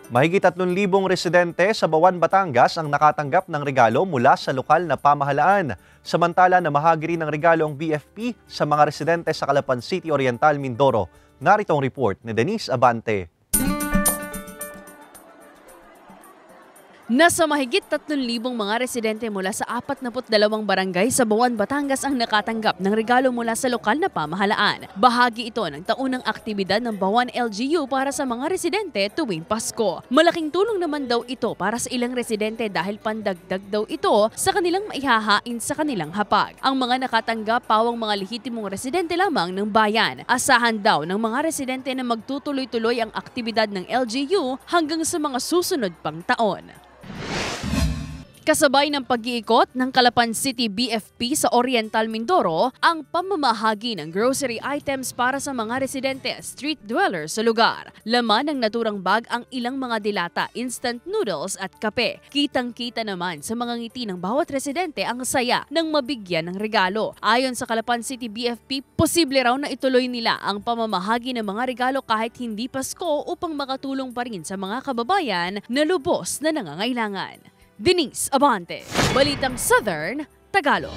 Mahigit 3,000 residente sa Bawan, Batangas ang nakatanggap ng regalo mula sa lokal na pamahalaan. Samantala, namahagi rin ng regalo ang BFP sa mga residente sa Calapan City Oriental, Mindoro. Narito ang report ni Denise Abante. Nasa mahigit 3,000 mga residente mula sa 42 barangay sa Bawan, Batangas ang nakatanggap ng regalo mula sa lokal na pamahalaan. Bahagi ito ng taunang aktibidad ng Bawan LGU para sa mga residente tuwing Pasko. Malaking tulong naman daw ito para sa ilang residente dahil pandagdag daw ito sa kanilang maihahain sa kanilang hapag. Ang mga nakatanggap pawang mga lehitimong residente lamang ng bayan. Asahan daw ng mga residente na magtutuloy-tuloy ang aktibidad ng LGU hanggang sa mga susunod pang taon. Kasabay ng pag-iikot ng Calapan City BFP sa Oriental, Mindoro, ang pamamahagi ng grocery items para sa mga residente street dwellers sa lugar. Laman ng naturang bag ang ilang mga dilata, instant noodles at kape. Kitang-kita naman sa mga ngiti ng bawat residente ang saya ng mabigyan ng regalo. Ayon sa Calapan City BFP, posible raw na ituloy nila ang pamamahagi ng mga regalo kahit hindi Pasko upang makatulong pa rin sa mga kababayan na lubos na nangangailangan. Denise Abante, Balitang Southern, Tagalog.